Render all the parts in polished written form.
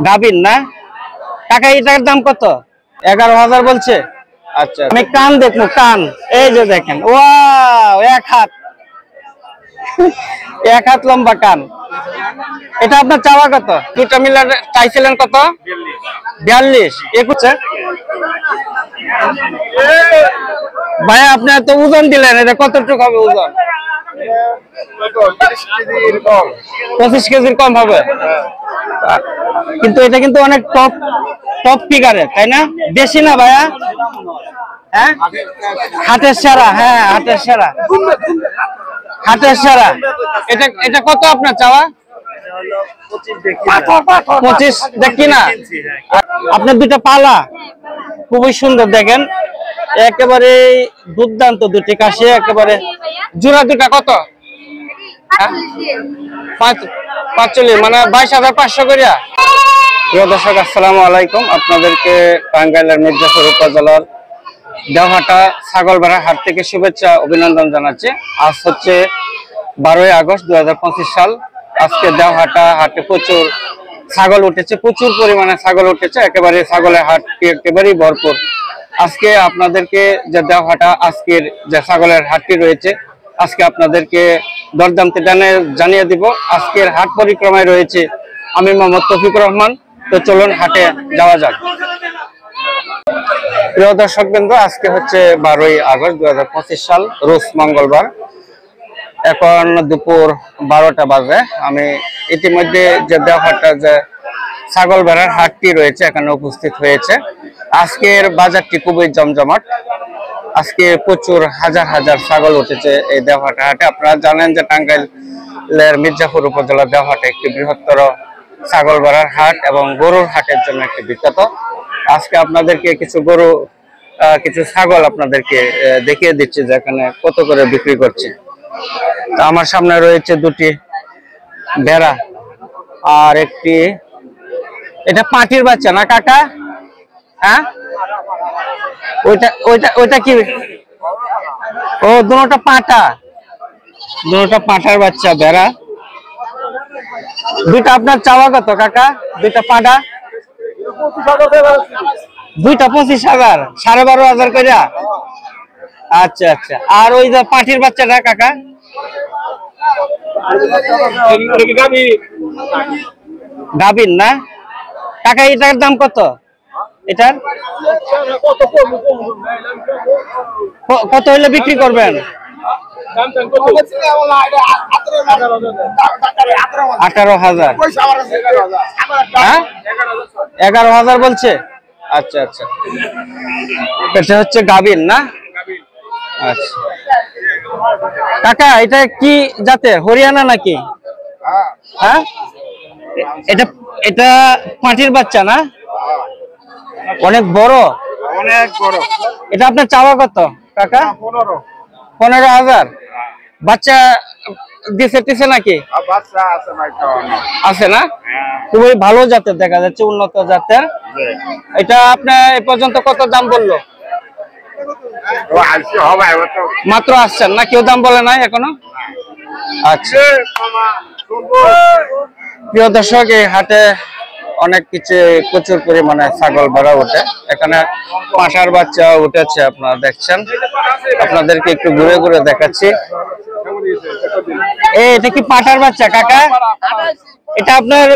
গাবিন না কাকা, এটার দাম কত? 11,000 বলছে। আচ্ছা, আমি কান দেখবো, কান এই যে দেখেন, ওয়াও, এক হাত লম্বা কান। এটা আপনার চাওয়া কত? দুটা মিলে চাইছিলেন কত? 42। ভাইয়া আপনি এত ওজন দিলেন, এটা কতটুকু হবে ওজন? 25 কেজির কম হবে। কিন্তু এটা কিন্তু অনেক টপ ফিগারে, তাই না? বেশি না ভাইয়া? হ্যাঁ, হাটের সেরা। হ্যাঁ, হাটের সেরা, হাটের সেরা। এটা কত আপনার চাওয়া? 25 দেখি না। আপনার দুটা পালা খুবই সুন্দর, দেখেন একেবারে দুর্দান্ত দুটি কাশি, একেবারে জোড়া দুটা কত? 45, মানে 22,500 করিয়া। প্রিয় দর্শক, আসসালামু আলাইকুম। আপনাদেরকে টাঙ্গাইলের মির্জাপুর উপজেলার দেওহাটা ছাগলবেড়া হাট থেকে শুভেচ্ছা অভিনন্দন জানাচ্ছি। আজ হচ্ছে 12ই আগস্ট 2025 সাল। আজকে দেওহাটা হাটে প্রচুর ছাগল উঠেছে, প্রচুর পরিমাণে ছাগল উঠেছে, একেবারে ছাগলের হাটটি একেবারেই ভরপুর। আজকে আপনাদেরকে যে দেওহাটা আজকের যে ছাগলের হাটটি রয়েছে, আজকে আপনাদেরকে দরদামটি জানিয়ে দিব। আজকের হাট পরিক্রমায় রয়েছে আমি মোহাম্মদ তৌফিকুর রহমান। তো চলুন হাটে যাওয়া যাক। প্রিয় দর্শকবৃন্দ, আজকে হচ্ছে 12ই আগস্ট 2025 সাল, রোজ মঙ্গলবার। এখন দুপুর 12টা বাজে। আমি ইতিমধ্যে যে দেওহাটা যে ছাগল ভেড়ার হাটটি রয়েছে এখানে উপস্থিত হয়েছে। আজকের বাজারটি খুবই জমজমাট। আজকে প্রচুর হাজার হাজার ছাগল উঠেছে এই দেওহাটা হাটে। আপনারা জানেন যে টাঙ্গাইলের মির্জাপুর উপজেলার দেওহাটা একটি বৃহত্তর ছাগল ভেড়ার হাট এবং গরুর হাটের জন্য একটি বিখ্যাত। আজকে আপনাদেরকে কিছু ছাগল আপনাদেরকে দেখিয়ে দিচ্ছি যে এখানে কত করে বিক্রি করছে। আমার সামনে রয়েছে দুটি ভেড়া আর একটি, এটা পাটির বাচ্চা না কাকা? হ্যাঁ, ওইটা কি? ও, দুটোটা পাঁঠার বাচ্চা ভেড়া। দুইটা আপনার চাওয়া কত কাকা? দুইটা পাঁঠা দুইটা 25,000, 12,500 করে। আচ্ছা আচ্ছা, আর ওই যে পাটির বাচ্চাটা কাকা? গাবিন না কাকা, এটার দাম কত? এটার কত হইলে বিক্রি করবেন? 18,000। হ্যাঁ, 11,000 বলছে। আচ্ছা আচ্ছা, এটা হচ্ছে গাবিন না? আচ্ছা কাকা, এটা কি জাতের? হরিয়ানা নাকি? হ্যাঁ, এটা পাটির বাচ্চা না? অনেক বড়, অনেক বড়। এটা আপনার চাওয়া কত কাকা? 15,000। বাচ্চা দিছে নাকি? আছে না? খুবই ভালো জাতের দেখা যাচ্ছে, উন্নত জাতের। এটা আপনার এ পর্যন্ত কত দাম বললো? মাত্র আসছেন না? কেউ দাম বলে নাই এখনো? আচ্ছা, প্রিয় দর্শক, এই হাটে অনেক কিছু প্রচুর পরিমাণে ছাগল ভেড়া ওঠে। এখানে পাঁঠার বাচ্চা উঠেছে, আপনারা দেখছেন। আপনাদেরকে একটু ঘুরে ঘুরে দেখাচ্ছি। এটা কি পাঁঠার বাচ্চা কাকা? এটা আপনার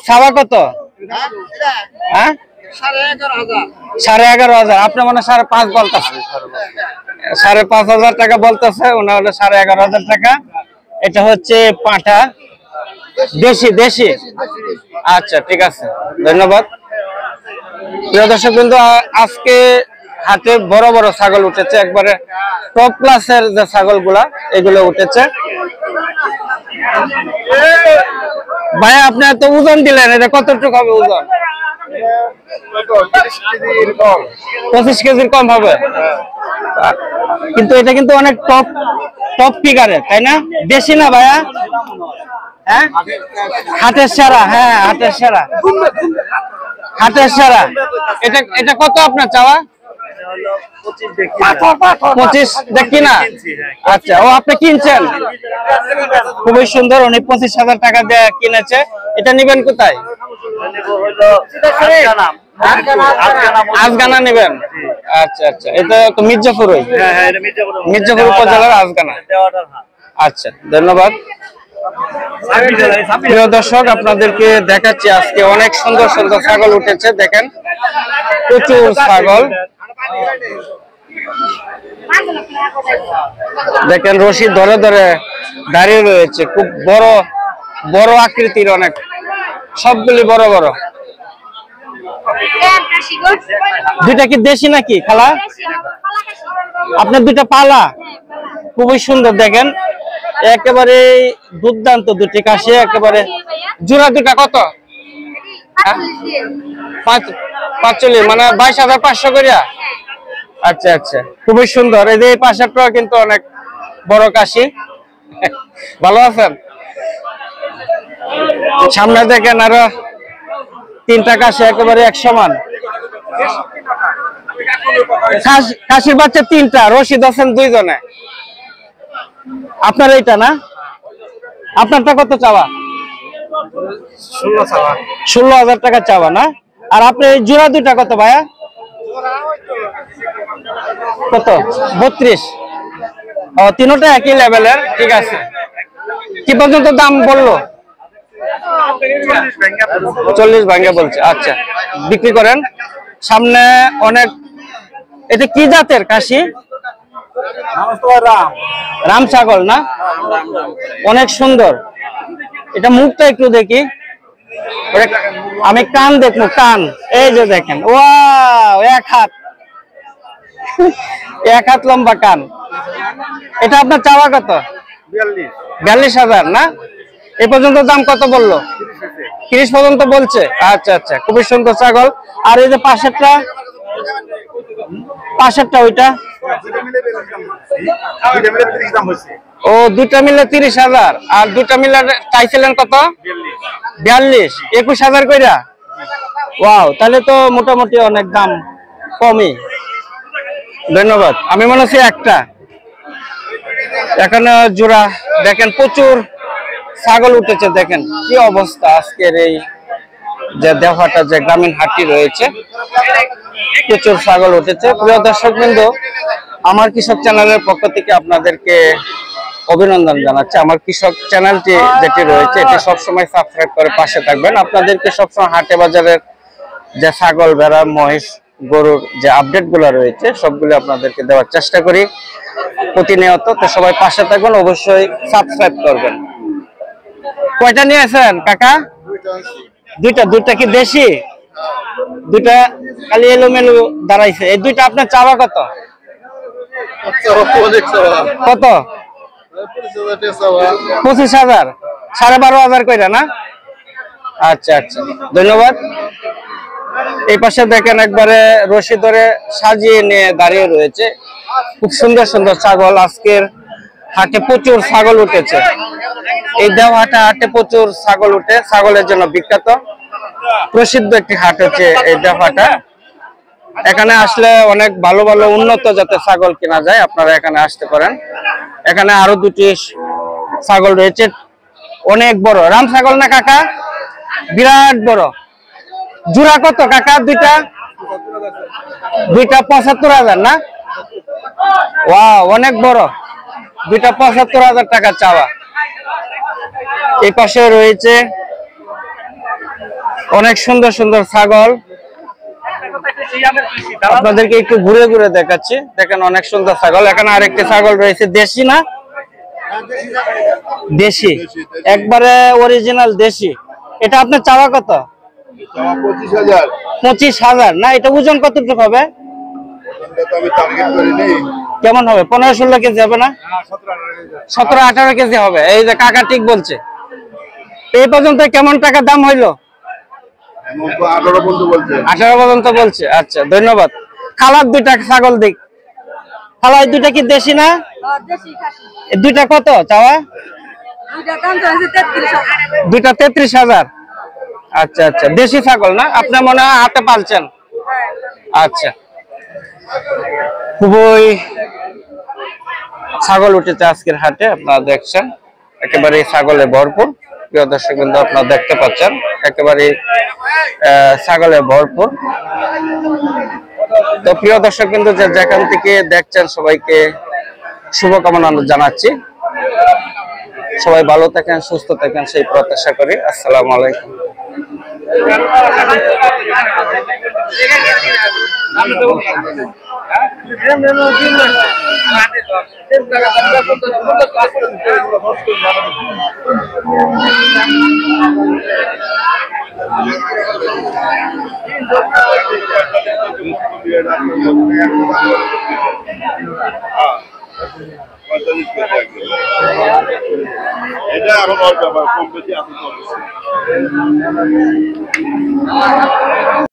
ছাওয়া কত? হ্যাঁ, 11,500। আপনি মনে 5.5 বলতেছে, 5.5,000 টাকা বলতেছে, ওনা হলো 11,500 টাকা। এটা হচ্ছে পাঁঠা, দেশি। আচ্ছা ঠিক আছে, ধন্যবাদ। প্রিয় দর্শক বিন্দু, আজকে হাটে বড় বড় ছাগল উঠেছে, একবারে টপ ক্লাসের যে ছাগলগুলা এগুলো উঠেছে। ভাইয়া আপনি এত ওজন দিলেন, এটা কতটুকু হবে ওজন? 25 কেজির কম হবে। কিন্তু এটা কিন্তু অনেক টপ ফিগারে, তাই না? বেশি না ভাইয়া? হ্যাঁ, হাটের সেরা। হ্যাঁ, হাটের সেরা। এটা কত আপনার চাওয়া? 25 দেখি না। আচ্ছা, ও আপনি কিনছেন? খুবই সুন্দর, উনি 25,000 টাকা দিয়ে কিনেছে। এটা নিবেন কোথায়? আজগানা নেবেন? আচ্ছা আচ্ছা, এটা তো মির্জাপুরই। মির্জাপুর উপজেলার আজগানা। আচ্ছা, ধন্যবাদ। প্রিয় দর্শক, আপনাদেরকে দেখাচ্ছি আজকে অনেক সুন্দর সুন্দর ছাগল উঠেছে। দেখেন, প্রচুর ছাগল। দেখেন, রশি ধরে ধরে দাঁড়িয়ে রয়েছে। খুব বড় বড় আকৃতির, অনেক, সবগুলি বড় বড়। দুইটা কি দেশি নাকি খালা? আপনার দুইটা পালা? খুবই সুন্দর। দেখেন, একেবারে দুর্দান্ত দুটি কাশি, একেবারে জোড়া। দুটা কত? 45, মানে 22,500 করিয়া। আচ্ছা আচ্ছা, খুবই সুন্দর। এই যে এই পাশেরটাও কিন্তু অনেক বড় কাশি। ভালো আছেন? সামনে দেখেন আরো 3টা কাশি, একেবারে এক সমান। কাশির বাচ্চা 3টা, রশিদ আছেন 2 জনে। আপনার এইটা না? আপনারটা কত চাওয়া? 16,000 টাকা চাওয়া না? আর আপনি এই জোড়া দুইটা কত ভাইয়া? কত? 32। ও, তিনটা একই লেভেলের। ঠিক আছে, কি পর্যন্ত দাম বললো? 40 ভাঙ্গা বলছে। আচ্ছা, বিক্রি করেন। সামনে অনেক, এটা কি জাতের কাশি? রাম ছাগল না? অনেক সুন্দর। এটা মুখটা একটু দেখি, আমি কান দেখবো। কান এই যে দেখেন, ওয়াও, এক হাত লম্বা কান। এটা আপনার চাওয়া কত? 42,000 না? এ পর্যন্ত দাম কত বললো? 30 পর্যন্ত বলছে। আচ্ছা আচ্ছা, খুবই সুন্দর ছাগল। আর এই যে পাশেরটা ওইটা? ও, দুটা মিলে 30,000। আর দুটা মিলে চাইছিলেন কত? 42, 21,000 কইরা। ওয়াও, তাহলে তো মোটামুটি অনেক দাম কমই। ধন্যবাদ। আমি মনে হচ্ছে একটা এখানে জোড়া। দেখেন, প্রচুর ছাগল উঠেছে। দেখেন কি অবস্থা আজকের এই যে দেওহাটা, যে গ্রামীণ হাটটি রয়েছে, প্রচুর ছাগল উঠেছে। প্রিয় দর্শক বিন্দু, আমার কৃষক চ্যানেলের পক্ষ থেকে আপনাদেরকে অভিনন্দন জানাচ্ছি। আমার কৃষক চ্যানেলটি যেটি রয়েছে, এটি সবসময় সাবস্ক্রাইব করে পাশে থাকবেন। আপনাদেরকে সবসময় হাটে বাজারের যে ছাগল, ভেড়া, মহিষ, গরুর যে আপডেট গুলো রয়েছে, সবগুলো আপনাদেরকে দেওয়ার চেষ্টা করি প্রতিনিয়ত। তো সবাই পাশে থাকবেন, অবশ্যই সাবস্ক্রাইব করবেন। কয়টা নিয়ে আসেন কাকা? দুইটা কি দেশি? দুইটা খালি এলোমেলো দাঁড়াইছে। এই দুইটা আপনার চাওয়া কত? কত? 25,000, 12,500 কইরা না? আচ্ছা আচ্ছা, ধন্যবাদ। এই পাশে দেখেন, একবারে রশি ধরে সাজিয়ে নিয়ে দাঁড়িয়ে রয়েছে খুব সুন্দর সুন্দর ছাগল। আজকের হাটে প্রচুর ছাগল উঠেছে। এই দেওহাটা হাটে প্রচুর ছাগল উঠে, ছাগলের জন্য বিখ্যাত, প্রসিদ্ধ একটি হাট হচ্ছে এই দেওহাটা। এখানে আসলে অনেক ভালো ভালো উন্নত জাতের ছাগল কেনা যায়। আপনারা এখানে আসতে পারেন। এখানে আরো দুটি ছাগল রয়েছে, অনেক বড়। রাম ছাগল না কাকা? বিরাট বড়। জোড়া কত কাকা? দুইটা 75,000 না? ওয়াও, অনেক বড়। দুইটা 75,000 টাকা চাওয়া। এই পাশে রয়েছে অনেক সুন্দর সুন্দর ছাগল। আপনাদেরকে একটু ঘুরে ঘুরে দেখাচ্ছি। দেখেন, অনেক সুন্দর ছাগল। এখানে আরেকটি ছাগল রয়েছে, দেশি না? দেশি, একবারে অরিজিনাল দেশি। এটা আপনার চাওয়া কত? 25,000 না? এটা ওজন কতটুকু হবে? কেমন হবে? 15-16 কেজি হবে না? 17-18 কেজি হবে। এই যে কাকা ঠিক বলছে। এই পর্যন্ত কেমন টাকা দাম হইলো? 18 পর্যন্ত বলছে। আচ্ছা, ধন্যবাদ। খালার দুইটা ছাগল দিক। খালা, এই দুইটা কি দেশি না? এই দুইটা কত চাওয়া? দুইটা 33,000। আচ্ছা আচ্ছা, দেশি ছাগল না? আপনার মনে হয় হাতে পালছেন? আচ্ছা, খুবই ছাগল উঠেছে আজকের হাটে, আপনারা দেখছেন একেবারে ছাগলে ভরপুর। প্রিয় দর্শক বিন্দু আপনারা দেখতে পাচ্ছেন একেবারে ছাগলে ভরপুর। তো প্রিয় দর্শক বিন্দু যেখান থেকে দেখছেন সবাইকে শুভকামনা জানাচ্ছি। সবাই ভালো থাকেন, সুস্থ থাকেন সেই প্রত্যাশা করি। আসসালামু আলাইকুম। এটা এখন কম বেশি